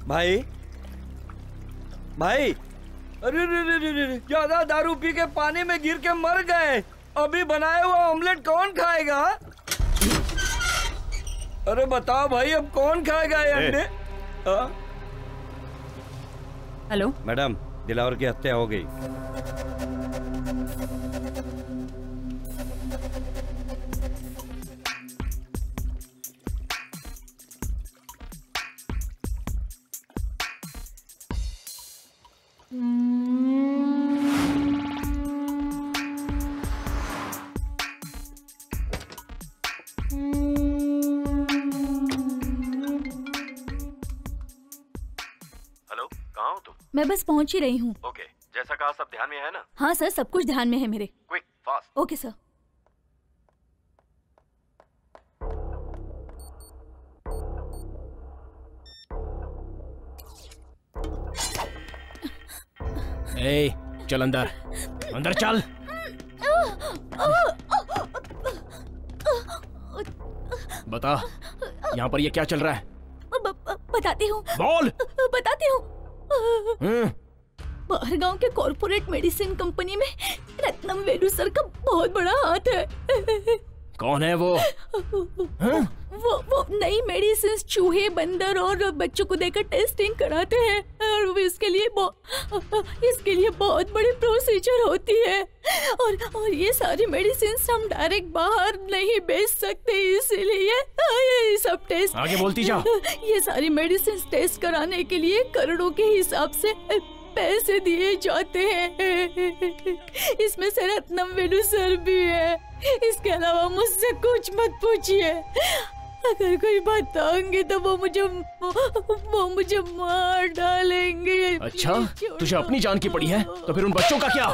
भाई भाई, अरे ज्यादा दारू पी के पानी में गिर के मर गए। अभी बनाया हुआ ऑमलेट कौन खाएगा? अरे बताओ भाई, अब कौन खाएगा ये अंडे? हेलो मैडम, दिलावर की हत्या हो गई। मैं बस पहुंच ही रही हूँ। ओके, जैसा कहा सब ध्यान में है ना? हाँ सर, सब कुछ ध्यान में है मेरे। Quick, fast. Okay sir. ए, चल अंदर, अंदर चल। बता, यहाँ पर ये क्या चल रहा है? बताती हूँ। बोल। बताती हूँ। बाहर गांव के कॉर्पोरेट मेडिसिन कंपनी में रत्नम वेलू सर का बहुत बड़ा हाथ है। कौन है वो? वो नई मेडिसिन चूहे, बंदर और बच्चों को देकर टेस्टिंग कराते हैं और इसके लिए बहुत बड़ी प्रोसीजर होती है और ये सारी मेडिसिन हम डायरेक्ट बाहर नहीं बेच सकते, इसीलिए ये सब टेस्ट। आगे बोलती जा। ये सारी मेडिसिन टेस्ट कराने के लिए करोड़ों के हिसाब से पैसे दिए जाते हैं। इसमें से रत्नम वेलू सर भी है। इसके अलावा मुझसे कुछ मत पूछिए। अगर कोई बताऊंगी तो वो मुझे मार डालेंगे। अच्छा, तुझे अपनी जान की पड़ी है, तो फिर उन बच्चों का क्या?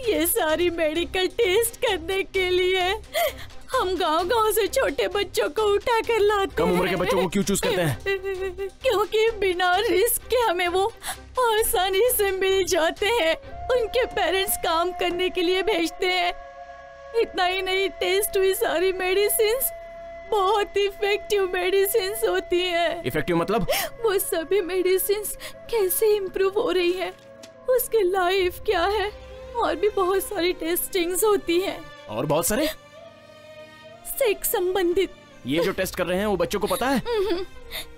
ये सारी मेडिकल टेस्ट करने के लिए हम गांव-गांव से छोटे बच्चों को उठा कर लाते हैं। कम उम्र के बच्चों को क्यों चूज करते हैं? क्योंकि बिना रिस्क के हमें वो आसानी से मिल जाते हैं। उनके पेरेंट्स काम करने के लिए भेजते हैं। इतना ही नहीं, टेस्ट हुई सारी मेडिसिन्स बहुत इफेक्टिव मेडिसिन्स होती है। इफेक्टिव मतलब? वो सभी मेडिसिन्स कैसे इम्प्रूव हो रही है, उसकी लाइफ क्या है, और भी बहुत सारी टेस्टिंग्स होती हैं। और बहुत सारे सेक्स संबंधित। ये जो टेस्ट कर रहे हैं वो बच्चों को पता है?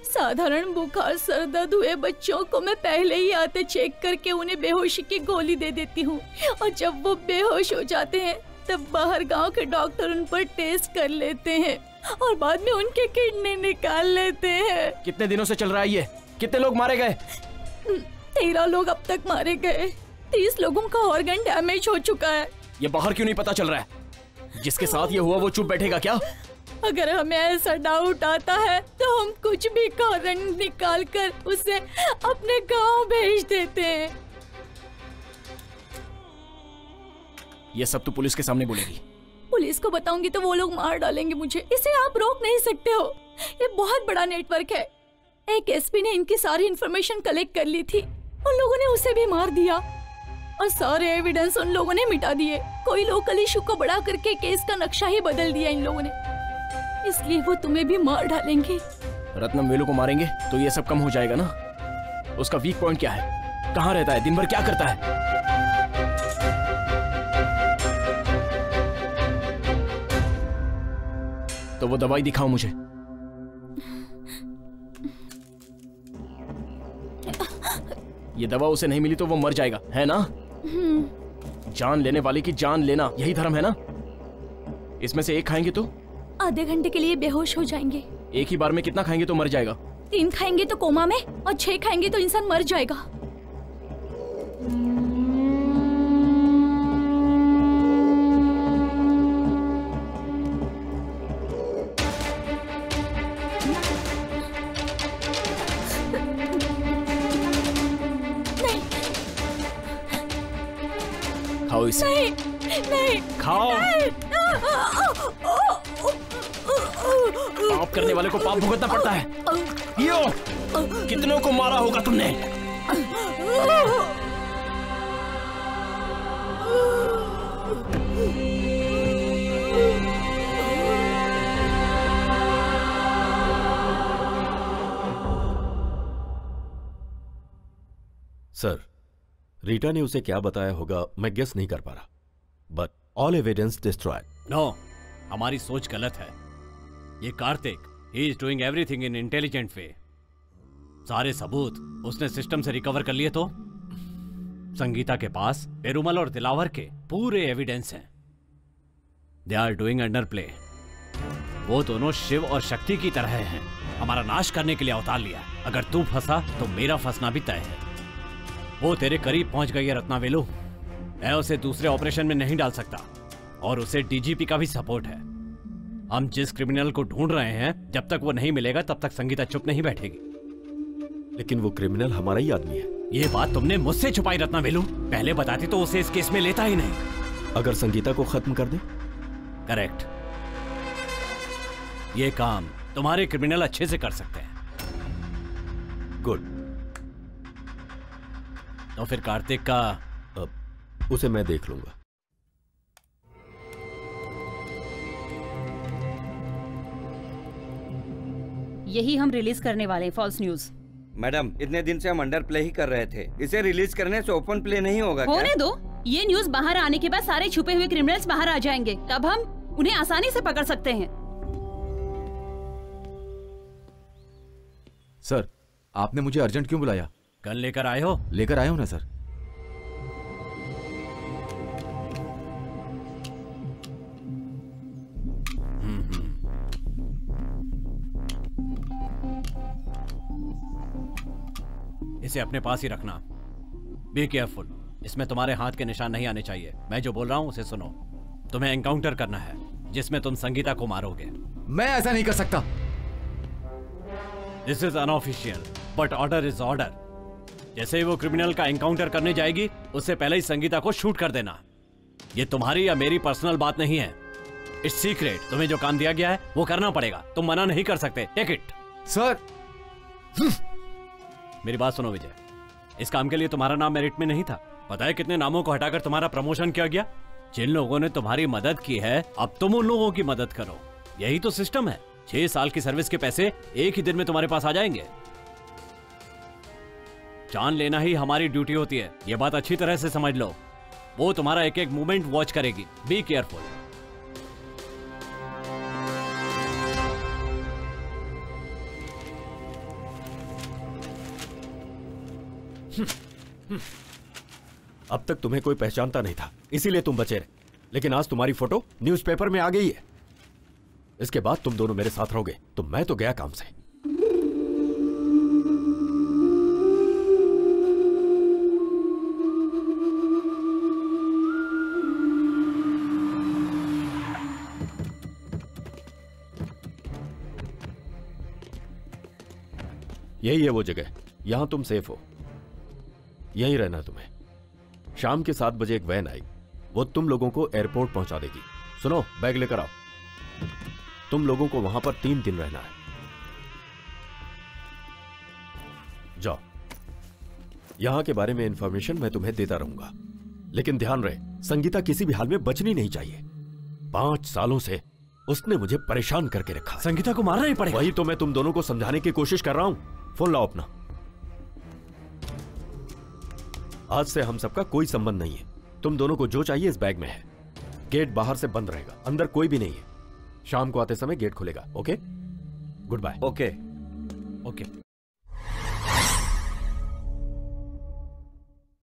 साधारण बुखार, सर दर्द हुए बच्चों को मैं पहले ही आते चेक करके उन्हें बेहोशी की गोली दे देती हूँ और जब वो बेहोश हो जाते हैं तब बाहर गांव के डॉक्टर उन पर टेस्ट कर लेते हैं और बाद में उनके किडनी निकाल लेते हैं। कितने दिनों से चल रहा है ये? कितने लोग मारे गए? 13 लोग अब तक मारे गए। 30 लोगों का ऑर्गन डैमेज हो चुका है। ये बाहर क्यों नहीं पता चल रहा है? जिसके साथ ये हुआ वो चुप बैठेगा क्या? अगर हमें ऐसा डाउट आता है तो हम कुछ भी कारण निकाल कर उसे अपने गांव भेज देते हैं। ये सब तो पुलिस के सामने बोलेगी। पुलिस को बताऊंगी तो वो लोग मार डालेंगे मुझे। इसे आप रोक नहीं सकते हो। ये बहुत बड़ा नेटवर्क है। एक एसपी ने इनकी सारी इन्फॉर्मेशन कलेक्ट कर ली थी। उन लोगों ने उसे भी मार दिया और सारे एविडेंस उन लोगों ने मिटा दिए। कोई लोकल इशू को बड़ा करके केस का नक्शा ही बदल दिया इन लोगों ने, इसलिए वो तुम्हें भी मार डालेंगे। रत्नम वेलू को मारेंगे तो ये सब कम हो जाएगा ना? उसका वीक पॉइंट क्या है? कहाँ रहता है? दिन भर क्या करता है? तो वो दवाई दिखाओ मुझे। ये दवा उसे नहीं मिली तो वो मर जाएगा, है ना? जान लेने वाले की जान लेना, यही धर्म है ना? इसमें से एक खाएंगे तो आधे घंटे के लिए बेहोश हो जाएंगे। एक ही बार में कितना खाएंगे तो मर जाएगा? 3 खाएंगे तो कोमा में और 6 खाएंगे तो इंसान मर जाएगा। खाओ इसे। नहीं, खाओ। पाप करने वाले को पाप भुगतना पड़ता है। यो, कितनों को मारा होगा तुमने? सर, रीटा ने उसे क्या बताया होगा मैं गेस नहीं कर पा रहा, but all evidence destroyed. No, हमारी सोच गलत है। ये Kartik, he is doing everything in intelligent way. सारे सबूत उसने सिस्टम से रिकवर कर लिए तो संगीता के पास पेरुमल और दिलावर के पूरे एविडेंस हैं। They are doing underplay. वो दोनों शिव और शक्ति की तरह हैं, हमारा नाश करने के लिए अवतार लिया। अगर तू फंसा तो मेरा फंसना भी तय है। वो तेरे करीब पहुंच गई है रत्नावेलु। मैं उसे दूसरे ऑपरेशन में नहीं डाल सकता और उसे डीजीपी का भी सपोर्ट है। हम जिस क्रिमिनल को ढूंढ रहे हैं, जब तक वो नहीं मिलेगा तब तक संगीता चुप नहीं बैठेगी। लेकिन वो क्रिमिनल हमारा ही आदमी है। ये बात तुमने मुझसे छुपाई रत्नावेलु। पहले बताती तो उसे इस केस में लेता ही नहीं। अगर संगीता को खत्म कर दे? करेक्ट। ये काम तुम्हारे क्रिमिनल अच्छे से कर सकते हैं। गुड। तो फिर कार्तिक का उसे मैं देख लूंगा। यही हम रिलीज करने वाले हैं, फॉल्स न्यूज। मैडम, इतने दिन से हम अंडर प्ले ही कर रहे थे। इसे रिलीज करने से ओपन प्ले नहीं होगा क्या? होने दो। ये न्यूज बाहर आने के बाद सारे छुपे हुए क्रिमिनल्स बाहर आ जाएंगे, तब हम उन्हें आसानी से पकड़ सकते हैं। सर, आपने मुझे अर्जेंट क्यों बुलाया? गन लेकर आए हो? लेकर आया हूं ना सर। इसे अपने पास ही रखना। Be careful. इसमें तुम्हारे हाथ के निशान नहीं आने चाहिए। मैं जो बोल रहा हूं उसे सुनो। तुम्हें एनकाउंटर करना है जिसमें तुम संगीता को मारोगे। मैं ऐसा नहीं कर सकता। This is unofficial but order is order. जैसे ही वो क्रिमिनल का एनकाउंटर करने जाएगी, उससे पहले ही संगीता को शूट कर देना। ये तुम्हारी या मेरी पर्सनल बात नहीं है। It's secret. तुम्हें जो काम दिया गया है वो करना पड़ेगा। तुम मना नहीं कर सकते। Take it. सर, मेरी बात सुनो विजय, इस काम के लिए तुम्हारा नाम मेरिट में नहीं था। पता है कितने नामों को हटाकर तुम्हारा प्रमोशन किया गया? जिन लोगों ने तुम्हारी मदद की है, अब तुम उन लोगों की मदद करो। यही तो सिस्टम है। 6 साल की सर्विस के पैसे एक ही दिन में तुम्हारे पास आ जाएंगे। जान लेना ही हमारी ड्यूटी होती है, यह बात अच्छी तरह से समझ लो। वो तुम्हारा एक एक मूवमेंट वॉच करेगी। Be careful. अब तक तुम्हें कोई पहचानता नहीं था, इसीलिए तुम बचे रहे। लेकिन आज तुम्हारी फोटो न्यूज़पेपर में आ गई है। इसके बाद तुम दोनों मेरे साथ रहोगे, तो मैं तो गया काम से। यही है वो जगह, यहां तुम सेफ हो। यहीं रहना तुम्हें। शाम के 7 बजे एक वैन आई, वो तुम लोगों को एयरपोर्ट पहुंचा देगी। सुनो, बैग लेकर आओ। तुम लोगों को वहां पर 3 दिन रहना है। जाओ। यहां के बारे में इंफॉर्मेशन मैं तुम्हें देता रहूंगा, लेकिन ध्यान रहे, संगीता किसी भी हाल में बचनी नहीं चाहिए। 5 सालों से उसने मुझे परेशान करके रखा। संगीता को मारना ही पड़ेगा। वही तो मैं तुम दोनों को समझाने की कोशिश कर रहा हूं। फोन लाओ अपना। आज से हम सबका कोई संबंध नहीं है। तुम दोनों को जो चाहिए इस बैग में है। गेट बाहर से बंद रहेगा, अंदर कोई भी नहीं है। शाम को आते समय गेट खुलेगा। Okay, goodbye. Okay. Okay.